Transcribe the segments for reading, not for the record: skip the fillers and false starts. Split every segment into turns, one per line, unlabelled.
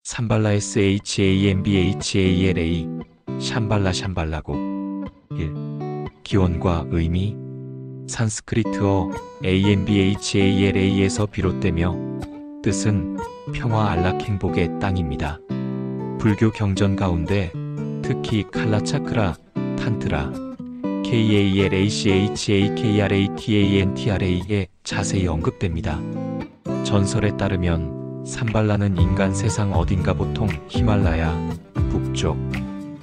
삼발라 SHAMBHALA 샴발라 샴발라곡 1. 기원과 의미 산스크리트어 AMBHALA에서 비롯되며 뜻은 평화 안락 행복의 땅입니다. 불교 경전 가운데 특히 칼라차크라, 탄트라, KALACHAKRATANTRA에 자세히 언급됩니다. 전설에 따르면 삼발라는 인간 세상 어딘가 보통 히말라야 북쪽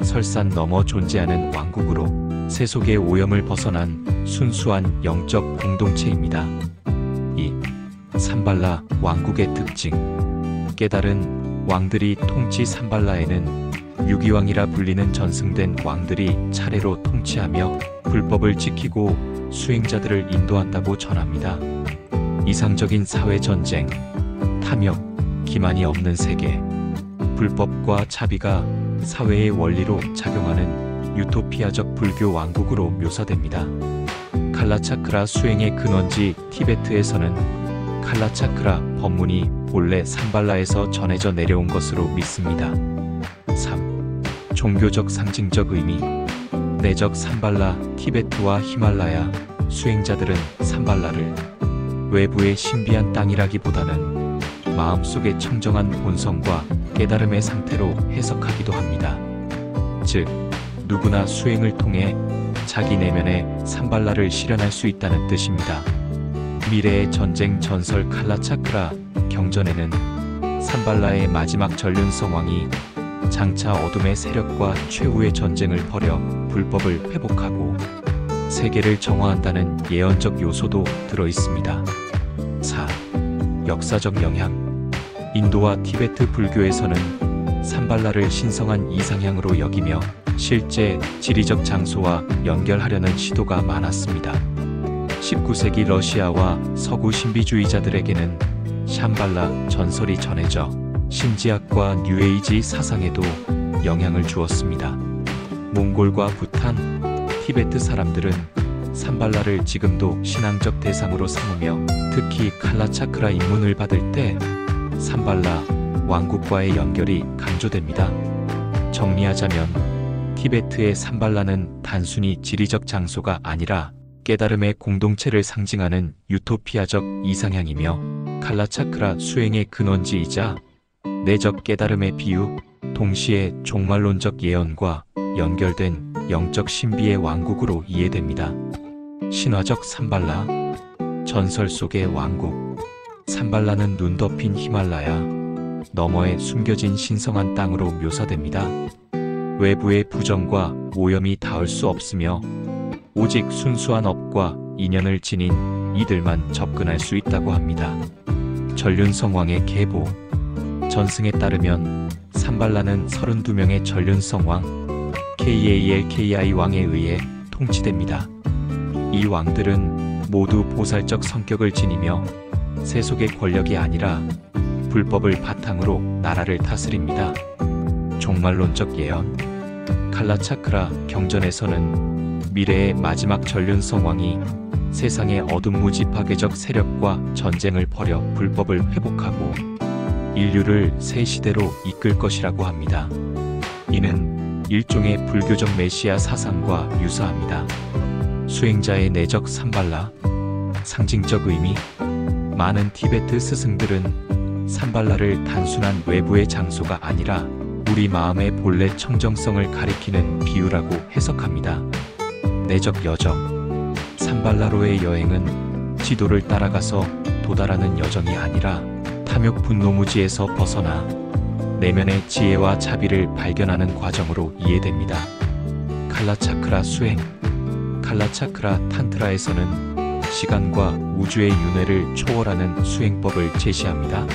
설산 너머 존재하는 왕국으로 세속의 오염을 벗어난 순수한 영적 공동체입니다. 2. 삼발라 왕국의 특징 깨달은 왕들이 통치 삼발라에는 유기왕이라 불리는 전승된 왕들이 차례로 통치하며 불법을 지키고 수행자들을 인도한다고 전합니다. 이상적인 사회전쟁, 탐욕, 기만이 없는 세계, 불법과 자비가 사회의 원리로 작용하는 유토피아적 불교 왕국으로 묘사됩니다. 칼라차크라 수행의 근원지 티베트에서는 칼라차크라 법문이 본래 삼발라에서 전해져 내려온 것으로 믿습니다. 3. 종교적 상징적 의미 내적 삼발라 티베트와 히말라야 수행자들은 삼발라를 외부의 신비한 땅이라기보다는 마음속의 청정한 본성과 깨달음의 상태로 해석하기도 합니다. 즉, 누구나 수행을 통해 자기 내면의 삼발라를 실현할 수 있다는 뜻입니다. 미래의 전쟁 전설 칼라차크라 경전에는 삼발라의 마지막 전륜 성왕이 장차 어둠의 세력과 최후의 전쟁을 벌여 불법을 회복하고 세계를 정화한다는 예언적 요소도 들어있습니다. 4. 역사적 영향 인도와 티베트 불교에서는 삼발라를 신성한 이상향으로 여기며 실제 지리적 장소와 연결하려는 시도가 많았습니다. 19세기 러시아와 서구 신비주의자들에게는 샴발라 전설이 전해져 신지학과 뉴에이지 사상에도 영향을 주었습니다. 몽골과 부탄, 티베트 사람들은 삼발라를 지금도 신앙적 대상으로 삼으며 특히 칼라차크라 입문을 받을 때 삼발라 왕국과의 연결이 강조됩니다. 정리하자면 티베트의 삼발라는 단순히 지리적 장소가 아니라 깨달음의 공동체를 상징하는 유토피아적 이상향이며 칼라차크라 수행의 근원지이자 내적 깨달음의 비유, 동시에 종말론적 예언과 연결된 영적 신비의 왕국으로 이해됩니다. 신화적 삼발라 전설 속의 왕국 삼발라는 눈 덮인 히말라야 너머에 숨겨진 신성한 땅으로 묘사됩니다. 외부의 부정과 오염이 닿을 수 없으며 오직 순수한 업과 인연을 지닌 이들만 접근할 수 있다고 합니다. 전륜성왕의 계보 전승에 따르면 삼발라는 32명의 전륜성왕 KALKI 왕에 의해 통치됩니다. 이 왕들은 모두 보살적 성격을 지니며 세속의 권력이 아니라 불법을 바탕으로 나라를 다스립니다. 종말론적 예언 칼라차크라 경전에서는 미래의 마지막 전륜성왕이 세상의 어둠무지 파괴적 세력과 전쟁을 벌여 불법을 회복하고 인류를 새 시대로 이끌 것이라고 합니다. 이는 일종의 불교적 메시아 사상과 유사합니다. 수행자의 내적 삼발라 상징적 의미 많은 티베트 스승들은 삼발라를 단순한 외부의 장소가 아니라 우리 마음의 본래 청정성을 가리키는 비유라고 해석합니다. 내적 여정 삼발라로의 여행은 지도를 따라가서 도달하는 여정이 아니라 탐욕 분노무지에서 벗어나 내면의 지혜와 자비를 발견하는 과정으로 이해됩니다. 칼라차크라 수행 칼라차크라 탄트라에서는 시간과 우주의 윤회를 초월하는 수행법을 제시합니다.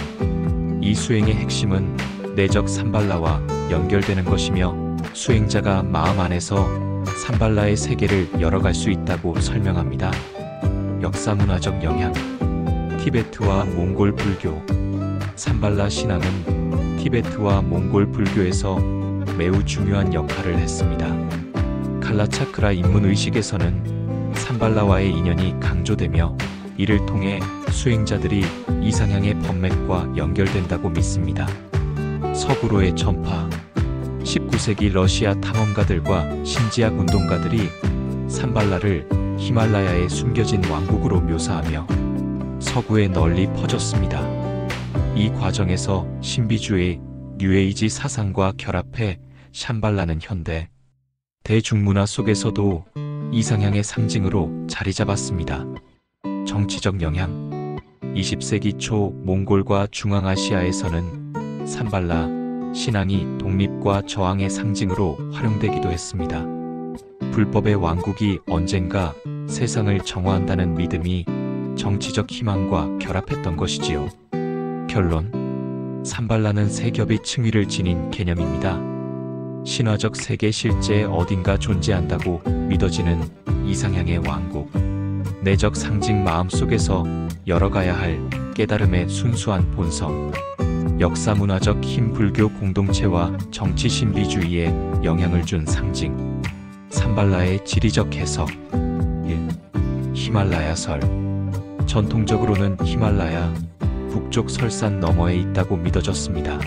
이 수행의 핵심은 내적 삼발라와 연결되는 것이며 수행자가 마음 안에서 삼발라의 세계를 열어갈 수 있다고 설명합니다. 역사문화적 영향 티베트와 몽골 불교 삼발라 신앙은 티베트와 몽골 불교에서 매우 중요한 역할을 했습니다. 칼라차크라 입문의식에서는 삼발라와의 인연이 강조되며 이를 통해 수행자들이 이상향의 법맥과 연결된다고 믿습니다. 서구로의 전파. 19세기 러시아 탐험가들과 신지학 운동가들이 산발라를 히말라야에 숨겨진 왕국으로 묘사하며 서구에 널리 퍼졌습니다. 이 과정에서 신비주의 뉴에이지 사상과 결합해 샴발라는 현대 대중문화 속에서도 이상향의 상징으로 자리 잡았습니다. 정치적 영향. 20세기 초 몽골과 중앙아시아에서는 산발라 신앙이 독립과 저항의 상징으로 활용되기도 했습니다. 불법의 왕국이 언젠가 세상을 정화한다는 믿음이 정치적 희망과 결합했던 것이지요. 결론. 산발라는 세 겹의 층위를 지닌 개념입니다. 신화적 세계 실제에 어딘가 존재한다고 믿어지는 이상향의 왕국. 내적 상징 마음속에서 열어가야 할 깨달음의 순수한 본성. 역사문화적 힘 불교 공동체와 정치 신비주의에 영향을 준 상징. 산발라의 지리적 해석. 1. 히말라야설. 전통적으로는 히말라야 북쪽 설산 너머에 있다고 믿어졌습니다.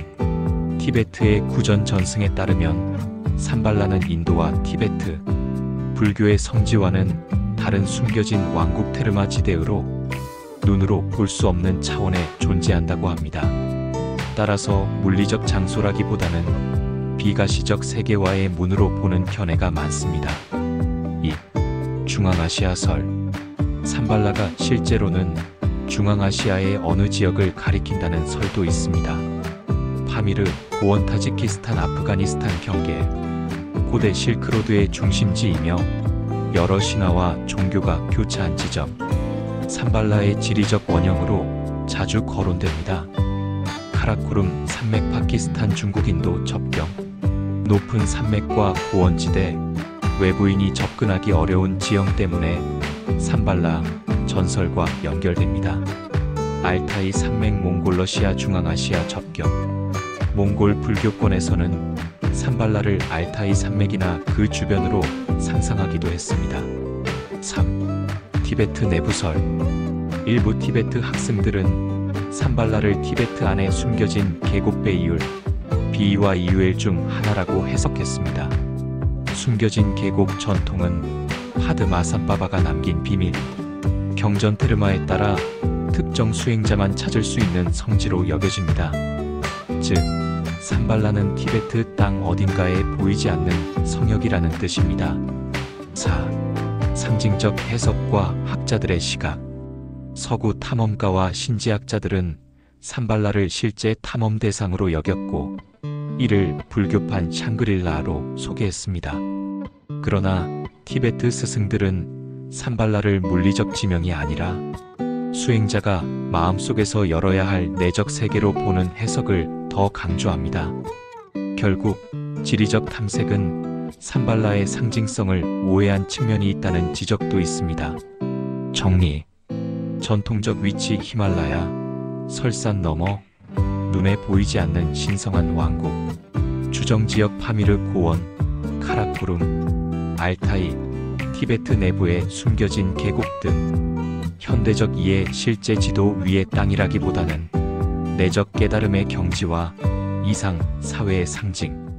티베트의 구전 전승에 따르면 산발라는 인도와 티베트, 불교의 성지와는 다른 숨겨진 왕국 테르마 지대로 눈으로 볼 수 없는 차원에 존재한다고 합니다. 따라서 물리적 장소라기보다는 비가시적 세계와의 문으로 보는 견해가 많습니다. 2. 중앙아시아설. 산발라가 실제로는 중앙아시아의 어느 지역을 가리킨다는 설도 있습니다. 파미르, 고원 타지키스탄 아프가니스탄 경계, 고대 실크로드의 중심지이며 여러 신화와 종교가 교차한 지점. 산발라의 지리적 원형으로 자주 거론됩니다. 카라코름 산맥 파키스탄 중국 인도 접경. 높은 산맥과 고원지대, 외부인이 접근하기 어려운 지형 때문에 산발라 전설과 연결됩니다. 알타이 산맥 몽골러시아 중앙아시아 접경. 몽골 불교권에서는 산발라를 알타이 산맥이나 그 주변으로 상상하기도 했습니다. 3. 티베트 내부설. 일부 티베트 학생들은 산발라를 티베트 안에 숨겨진 계곡 베이율, 비이와 이유엘 중 하나라고 해석했습니다. 숨겨진 계곡 전통은 하드 마산바바가 남긴 비밀, 경전 테르마에 따라 특정 수행자만 찾을 수 있는 성지로 여겨집니다. 즉, 산발라는 티베트 땅 어딘가에 보이지 않는 성역이라는 뜻입니다. 4. 상징적 해석과 학자들의 시각. 서구 탐험가와 신지학자들은 산발라를 실제 탐험 대상으로 여겼고 이를 불교판 샹그릴라로 소개했습니다. 그러나 티베트 스승들은 산발라를 물리적 지명이 아니라 수행자가 마음속에서 열어야 할 내적 세계로 보는 해석을 더 강조합니다. 결국 지리적 탐색은 산발라의 상징성을 오해한 측면이 있다는 지적도 있습니다. 정리. 전통적 위치 히말라야, 설산 너머, 눈에 보이지 않는 신성한 왕국. 주정지역 파미르 고원, 카라코룸, 알타이, 티베트 내부에 숨겨진 계곡 등 현대적 이해 실제 지도 위의 땅이라기보다는 내적 깨달음의 경지와 이상 사회의 상징.